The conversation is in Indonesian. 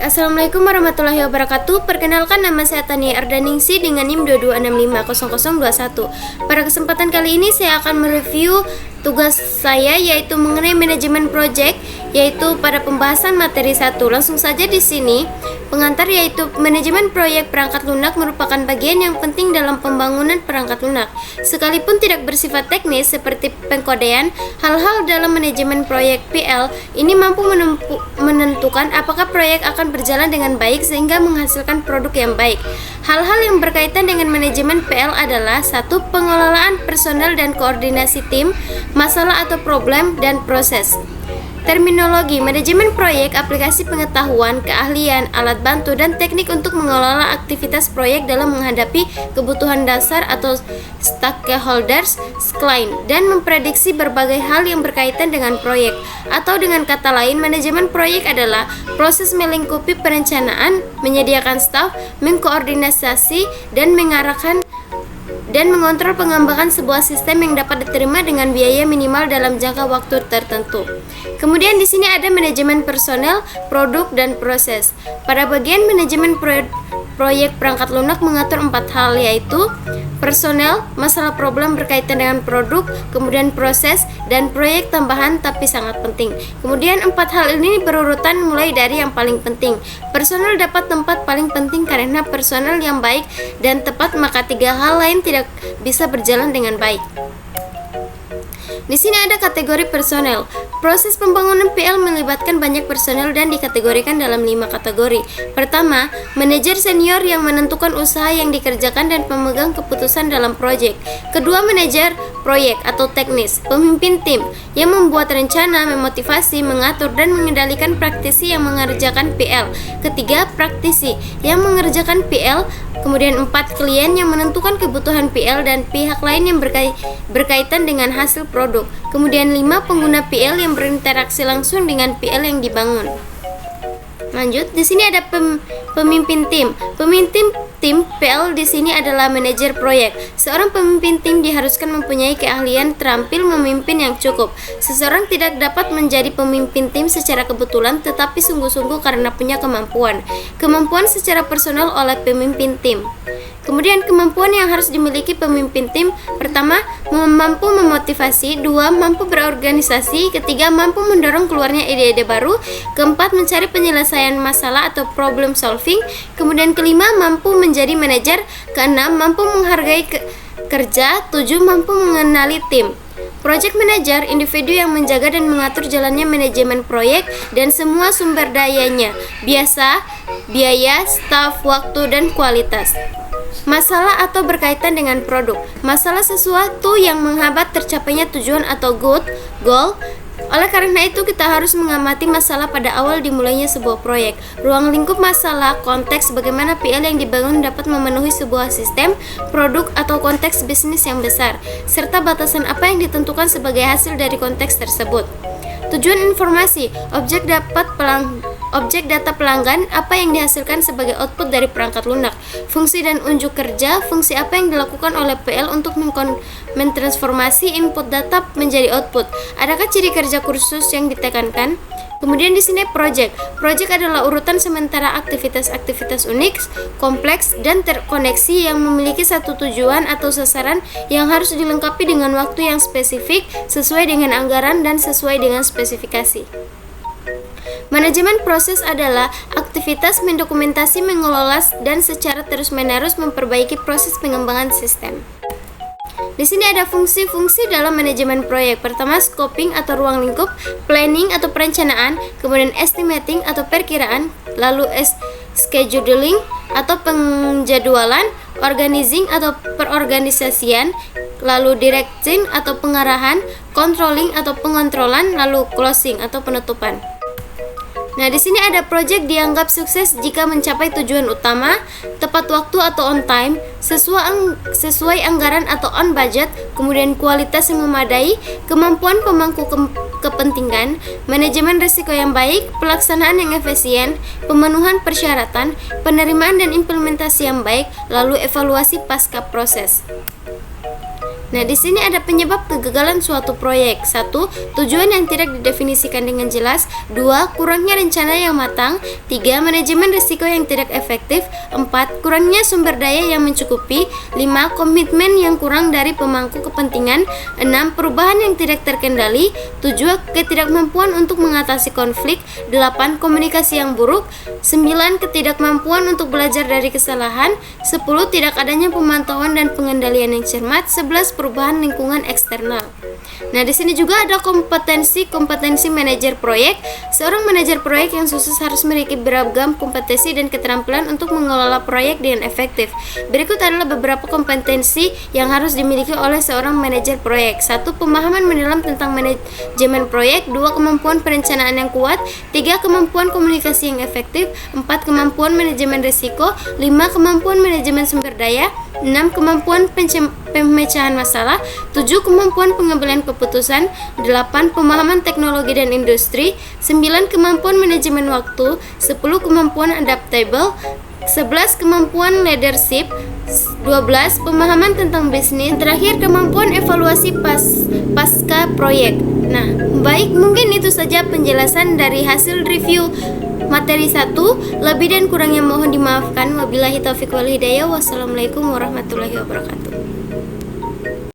Assalamualaikum warahmatullahi wabarakatuh. Perkenalkan, nama saya Tania Ardaningsi dengan NIM 22650021. Pada kesempatan kali ini saya akan mereview tugas saya, yaitu mengenai manajemen project, yaitu pada pembahasan materi 1. Langsung saja di sini pengantar, yaitu manajemen proyek perangkat lunak merupakan bagian yang penting dalam pembangunan perangkat lunak. Sekalipun tidak bersifat teknis seperti pengkodean, hal-hal dalam manajemen proyek PL ini mampu menentukan apakah proyek akan berjalan dengan baik sehingga menghasilkan produk yang baik. Hal-hal yang berkaitan dengan manajemen PL adalah: 1. Pengelolaan personel dan koordinasi tim, masalah atau problem, dan proses. Terminologi: manajemen proyek, aplikasi pengetahuan, keahlian, alat bantu, dan teknik untuk mengelola aktivitas proyek dalam menghadapi kebutuhan dasar atau stakeholders klien dan memprediksi berbagai hal yang berkaitan dengan proyek. Atau dengan kata lain, manajemen proyek adalah proses melingkupi perencanaan, menyediakan staf, mengkoordinasi dan mengarahkan dan mengontrol pengembangan sebuah sistem yang dapat diterima dengan biaya minimal dalam jangka waktu tertentu. Kemudian di sini ada manajemen personel, produk, dan proses. Pada bagian manajemen proyek perangkat lunak mengatur 4 hal, yaitu personel, masalah problem berkaitan dengan produk, kemudian proses, dan proyek tambahan tapi sangat penting. Kemudian 4 hal ini berurutan mulai dari yang paling penting. Personel dapat tempat paling penting karena personel yang baik dan tepat, maka 3 hal lain tidak bisa berjalan dengan baik. Di sini ada kategori personel. Proses pembangunan PL melibatkan banyak personel dan dikategorikan dalam 5 kategori. Pertama, manajer senior yang menentukan usaha yang dikerjakan dan pemegang keputusan dalam proyek. Kedua, manajer proyek atau teknis, pemimpin tim yang membuat rencana, memotivasi, mengatur, dan mengendalikan praktisi yang mengerjakan PL. Ketiga, praktisi yang mengerjakan PL. Kemudian 4, klien yang menentukan kebutuhan PL dan pihak lain yang berkaitan dengan hasil produk. Kemudian 5, pengguna PL yang berinteraksi langsung dengan PL yang dibangun. Lanjut, di sini ada pemimpin tim. Pemimpin tim PL di sini adalah manajer proyek. Seorang pemimpin tim diharuskan mempunyai keahlian terampil memimpin yang cukup. Seseorang tidak dapat menjadi pemimpin tim secara kebetulan, tetapi sungguh-sungguh karena punya kemampuan. Kemampuan secara personal oleh pemimpin tim. Kemudian kemampuan yang harus dimiliki pemimpin tim: pertama, mampu memotivasi; 2, mampu berorganisasi; ketiga, mampu mendorong keluarnya ide-ide baru; keempat, mencari penyelesaian masalah atau problem solving; kemudian kelima, mampu menjadi manajer; keenam, mampu menghargai kerja; 7, mampu mengenali tim. Project manager, individu yang menjaga dan mengatur jalannya manajemen proyek dan semua sumber dayanya, biaya, staf, waktu, dan kualitas. Masalah atau berkaitan dengan produk. Masalah sesuatu yang menghambat tercapainya tujuan atau goal. Oleh karena itu, kita harus mengamati masalah pada awal dimulainya sebuah proyek. Ruang lingkup masalah, konteks bagaimana PL yang dibangun dapat memenuhi sebuah sistem, produk, atau konteks bisnis yang besar, serta batasan apa yang ditentukan sebagai hasil dari konteks tersebut. Tujuan informasi, objek data pelanggan, apa yang dihasilkan sebagai output dari perangkat lunak. Fungsi dan unjuk kerja, fungsi apa yang dilakukan oleh PL untuk mentransformasi input data menjadi output. Adakah ciri kerja kursus yang ditekankan? Kemudian di sini project. Project adalah urutan sementara aktivitas-aktivitas unik, kompleks, dan terkoneksi yang memiliki satu tujuan atau sasaran yang harus dilengkapi dengan waktu yang spesifik, sesuai dengan anggaran dan sesuai dengan spesifikasi. Manajemen proses adalah aktivitas mendokumentasi, mengelola, dan secara terus-menerus memperbaiki proses pengembangan sistem. Di sini ada fungsi-fungsi dalam manajemen proyek. Pertama, scoping atau ruang lingkup, planning atau perencanaan, kemudian estimating atau perkiraan, lalu scheduling atau penjadwalan, organizing atau perorganisasian, lalu directing atau pengarahan, controlling atau pengontrolan, lalu closing atau penutupan. Nah, di sini ada project dianggap sukses jika mencapai tujuan utama, tepat waktu atau on time, sesuai anggaran atau on budget, kemudian kualitas yang memadai, kemampuan pemangku kepentingan, manajemen risiko yang baik, pelaksanaan yang efisien, pemenuhan persyaratan, penerimaan dan implementasi yang baik, lalu evaluasi pasca proses. Nah, di sini ada penyebab kegagalan suatu proyek. 1. Tujuan yang tidak didefinisikan dengan jelas. 2. Kurangnya rencana yang matang. 3. Manajemen risiko yang tidak efektif. 4. Kurangnya sumber daya yang mencukupi. 5. Komitmen yang kurang dari pemangku kepentingan. 6. Perubahan yang tidak terkendali. 7. Ketidakmampuan untuk mengatasi konflik. 8. Komunikasi yang buruk. 9. Ketidakmampuan untuk belajar dari kesalahan. 10. Tidak adanya pemantauan dan pengendalian yang cermat. 11. Perubahan lingkungan eksternal. Nah, di sini juga ada kompetensi manajer proyek. Seorang manajer proyek yang sukses harus memiliki beragam kompetensi dan keterampilan untuk mengelola proyek dengan efektif. Berikut adalah beberapa kompetensi yang harus dimiliki oleh seorang manajer proyek. 1. Pemahaman mendalam tentang manajemen proyek. 2. Kemampuan perencanaan yang kuat. 3. Kemampuan komunikasi yang efektif. 4. Kemampuan manajemen risiko. 5. Kemampuan manajemen sumber daya. 6. Kemampuan pemecahan masalah. 7. Kemampuan pengambilan keputusan. 8. Pemahaman teknologi dan industri. 9. Kemampuan manajemen waktu. 10. Kemampuan adaptable. 11. Kemampuan leadership. 12. Pemahaman tentang bisnis. Terakhir, kemampuan evaluasi pasca proyek. Nah, baik, mungkin itu saja penjelasan dari hasil review materi 1. Lebih dan kurangnya mohon dimaafkan. Wabillahi taufiq wal hidayah. Wassalamualaikum warahmatullahi wabarakatuh.